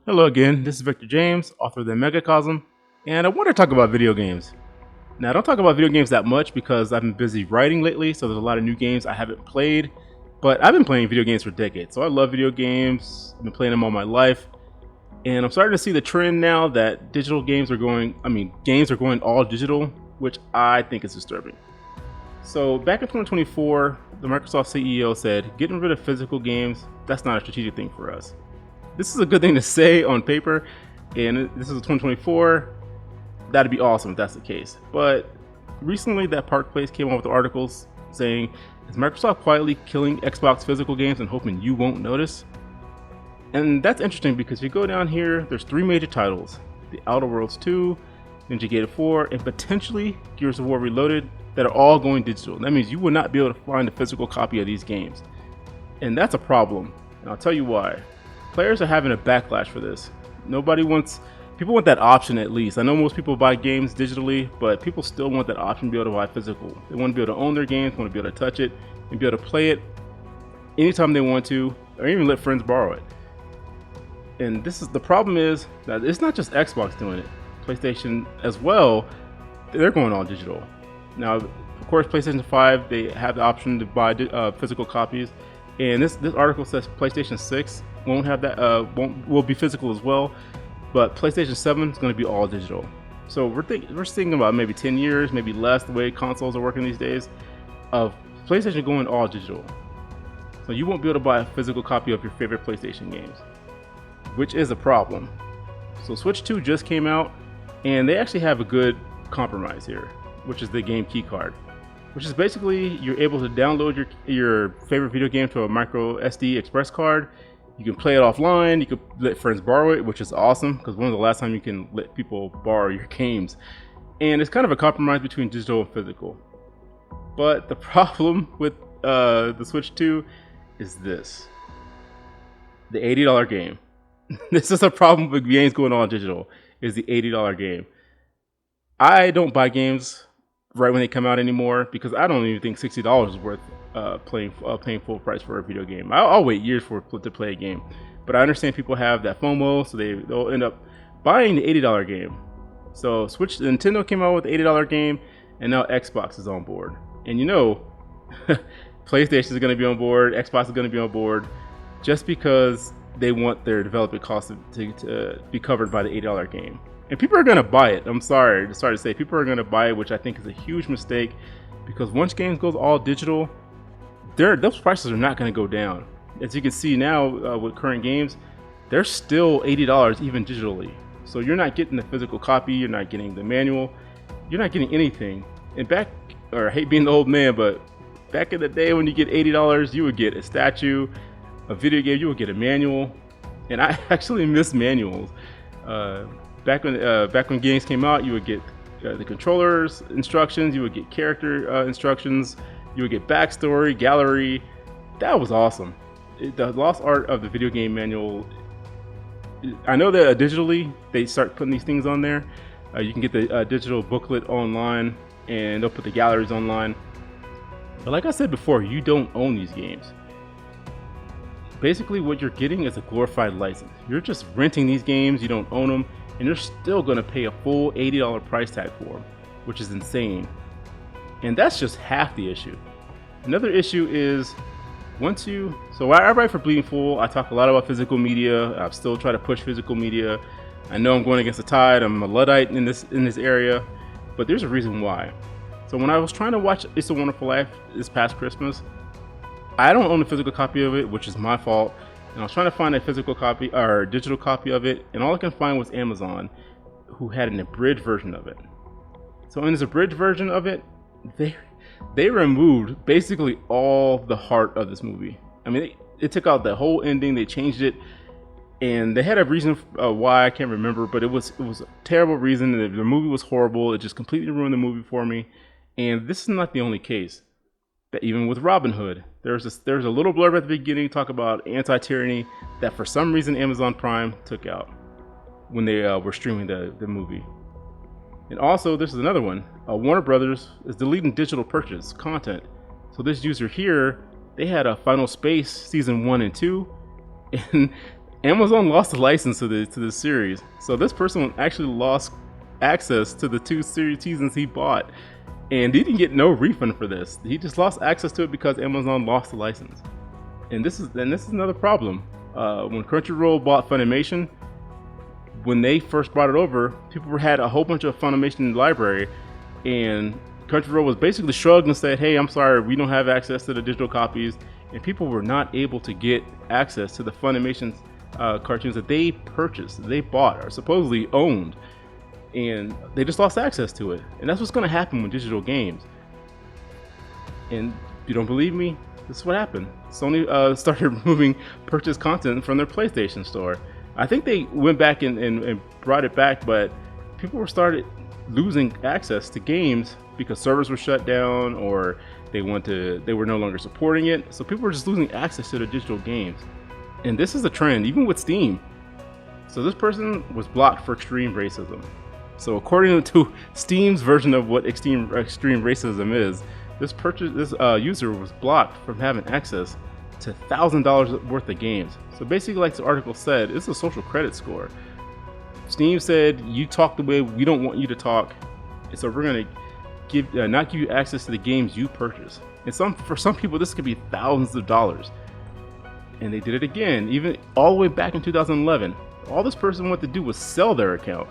Hello again, this is Victor James, author of the Megacosm, and I want to talk about video games. Now, I don't talk about video games that much because I've been busy writing lately, so there's a lot of new games I haven't played, but I've been playing video games for decades, so I love video games. I've been playing them all my life, and I'm starting to see the trend now that games are going all digital, which I think is disturbing. So back in 2024, the Microsoft CEO said, getting rid of physical games, that's not a strategic thing for us. This is a good thing to say on paper, and this is 2024. That'd be awesome if that's the case. But recently, that Park Place came out with articles saying, is Microsoft quietly killing Xbox physical games and hoping you won't notice? And that's interesting because if you go down here, there's 3 major titles: The Outer Worlds 2, Ninja Gaiden 4, and potentially Gears of War Reloaded, that are all going digital. That means you will not be able to find a physical copy of these games. And that's a problem, and I'll tell you why. Players are having a backlash for this. People want that option at least. I know most people buy games digitally, but people still want that option to be able to buy physical. They want to be able to own their games, want to be able to touch it, and be able to play it anytime they want to, or even let friends borrow it. And the problem is that it's not just Xbox doing it. PlayStation as well, they're going all digital. Now, of course, PlayStation 5, they have the option to buy physical copies. And this article says PlayStation 6 won't have that, will be physical as well, but PlayStation 7 is going to be all digital. So we're thinking about maybe 10 years, maybe less, the way consoles are working these days, of PlayStation going all digital. So you won't be able to buy a physical copy of your favorite PlayStation games, which is a problem. So Switch 2 just came out, and they actually have a good compromise here, which is the game key card, which is basically you're able to download your favorite video game to a micro SD express card. You can play it offline, you can let friends borrow it, which is awesome because when was the last time you can let people borrow your games? And it's kind of a compromise between digital and physical. But the problem with the Switch 2 is this: the $80 game. This is a problem with games going on digital, is the $80 game. I don't buy games right when they come out anymore because I don't even think $60 is worth paying full price for a video game. I'll wait years to play a game, but I understand people have that FOMO, so they'll end up buying the $80 game. So Nintendo came out with the $80 game, and now Xbox is on board. And PlayStation is going to be on board, Xbox is going to be on board, just because they want their development costs to be covered by the $80 game. And people are going to buy it. I'm sorry to say, people are going to buy it, which I think is a huge mistake, because once games goes all digital, those prices are not going to go down. As you can see now with current games, they're still $80 even digitally. So you're not getting the physical copy, you're not getting the manual, you're not getting anything. And I hate being the old man, but back in the day when you get $80, you would get a statue, a video game, you would get a manual. And I actually miss manuals. Back when games came out, you would get the controller's instructions, you would get character instructions, you would get backstory, gallery. That was awesome. The lost art of the video game manual. I know that digitally they start putting these things on there. You can get the digital booklet online, and they'll put the galleries online. But like I said before, you don't own these games. Basically, what you're getting is a glorified license. You're just renting these games, you don't own them, and you're still going to pay a full $80 price tag for them, which is insane. And that's just half the issue. Another issue is so I write for Bleeding Full. I talk a lot about physical media. I still try to push physical media. I know I'm going against the tide. I'm a Luddite in this area, but there's a reason why. So when I was trying to watch It's a Wonderful Life this past Christmas, I don't own a physical copy of it, which is my fault. And I was trying to find a physical copy or digital copy of it, and all I can find was Amazon, who had an abridged version of it. So in this abridged version of it, they removed basically all the heart of this movie. I mean, they took out the whole ending, they changed it, and they had a reason why I can't remember, but it was a terrible reason. The movie was horrible. It just completely ruined the movie for me. And this is not the only case. That even with Robin Hood, there's a little blurb at the beginning talk about anti-tyranny that for some reason Amazon Prime took out when they were streaming the movie. And also, this is another one. Warner Brothers is deleting digital purchase content. So this user here, they had a Final Space season 1 and 2, and Amazon lost the license to the series, so this person actually lost access to the 2 seasons he bought, and he didn't get no refund for this. He just lost access to it because Amazon lost the license. And this is another problem. When Crunchyroll bought Funimation, when they first brought it over, people had a whole bunch of Funimation in the library, and Crunchyroll was basically shrugged and said, "Hey, I'm sorry, we don't have access to the digital copies," and people were not able to get access to the Funimation cartoons that they purchased, they bought, or supposedly owned, and they just lost access to it. And that's what's going to happen with digital games. And if you don't believe me, this is what happened. Sony started removing purchased content from their PlayStation Store. I think they went back and brought it back, but people started losing access to games because servers were shut down, or they were no longer supporting it. So people were just losing access to the digital games. And this is a trend, even with Steam. So this person was blocked for extreme racism. So according to Steam's version of what extreme racism is, this user was blocked from having access to $1,000 worth of games. So basically, like the article said, it's a social credit score. Steam said, you talk the way we don't want you to talk, and so we're gonna not give you access to the games you purchase. And for some people, this could be thousands of dollars. And they did it again, even all the way back in 2011. All this person wanted to do was sell their account.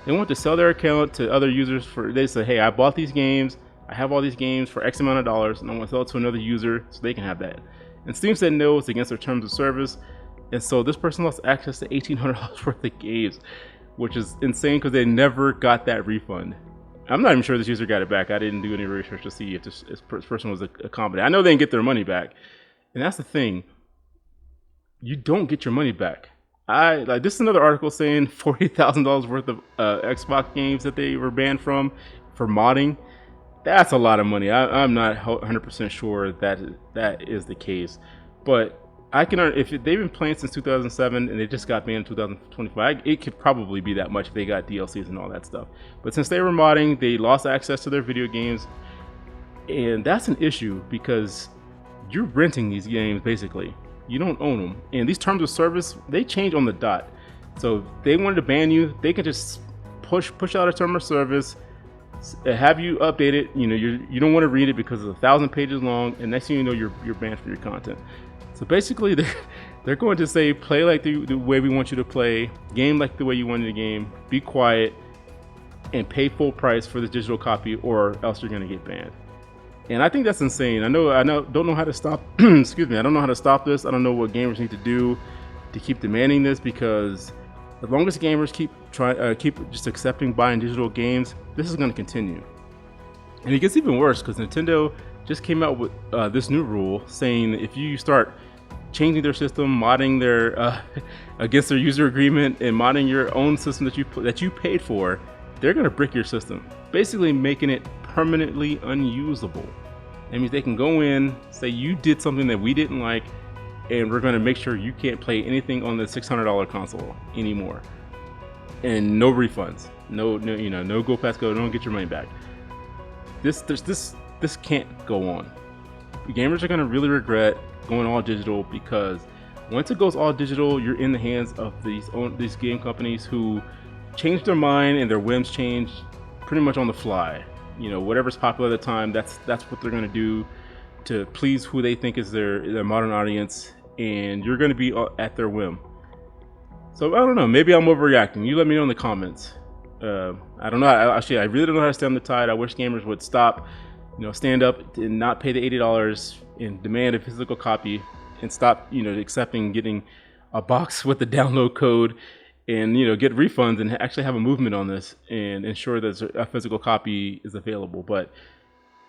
They wanted to sell their account to other users they said, "Hey, I bought these games, I have all these games for X amount of dollars, and I want to sell it to another user so they can have that." And Steam said no, it's against their terms of service. And so this person lost access to $1,800 worth of games, which is insane because they never got that refund. I'm not even sure this user got it back. I didn't do any research to see if this person was a company. I know they didn't get their money back. And that's the thing. You don't get your money back. This is another article saying $40,000 worth of Xbox games that they were banned from for modding. That's a lot of money. I'm not 100% sure that is the case, but if they've been playing since 2007 and they just got banned in 2025, it could probably be that much if they got DLCs and all that stuff. But since they were modding, they lost access to their video games, and that's an issue because you're renting these games basically. You don't own them, and these terms of service, they change on the dot. So if they wanted to ban you, they could just push out a term of service, have you update it. You don't want to read it because it's 1,000 pages long, and next thing you know, you're banned from your content. So basically, they're going to say, play like the way we want you to play, game like the way you wanted to game, be quiet, and pay full price for the digital copy, or else you're going to get banned. And I think that's insane. I don't know how to stop. Excuse me. I don't know how to stop this. I don't know what gamers need to do to keep demanding this, because as long as gamers keep just accepting buying digital games, this is going to continue. And it gets even worse because Nintendo just came out with this new rule saying that if you start changing their system, modding their against their user agreement, and modding your own system that you paid for, they're going to brick your system, basically making it permanently unusable. That means they can go in, say you did something that we didn't like, and we're going to make sure you can't play anything on the $600 console anymore, and no refunds, no go past go, don't get your money back. This can't go on. Gamers are going to really regret going all digital, because once it goes all digital, you're in the hands of these game companies who change their mind, and their whims change pretty much on the fly. Whatever's popular at the time, that's what they're going to do to please who they think is their modern audience, and you're going to be at their whim. So I don't know, maybe I'm overreacting. You let me know in the comments. I don't know. I really don't know how to stem the tide. I wish gamers would stop, stand up and not pay the $80 and demand a physical copy, and stop, accepting getting a box with the download code, and get refunds, and actually have a movement on this and ensure that a physical copy is available. But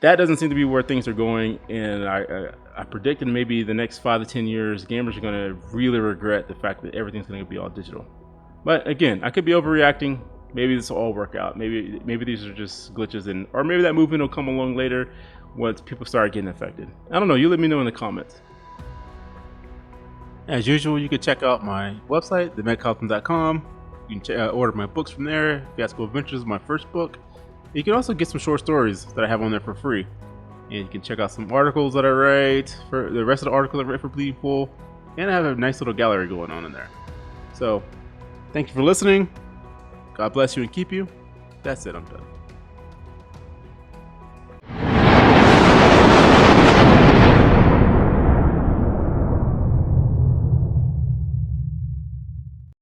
that doesn't seem to be where things are going, and I predict in maybe the next 5 to 10 years, gamers are going to really regret the fact that everything's going to be all digital. But again, I could be overreacting. Maybe this will all work out. Maybe these are just glitches, or maybe that movement will come along later once people start getting affected. I don't know. You let me know in the comments. As usual, you can check out my website, themegacosm.com. You can order my books from there. Fiasco Adventures is my first book. You can also get some short stories that I have on there for free. And you can check out some articles that I write, for the rest of the articles I write for Bleeding Full. And I have a nice little gallery going on in there. So, thank you for listening. God bless you and keep you. That's it, I'm done.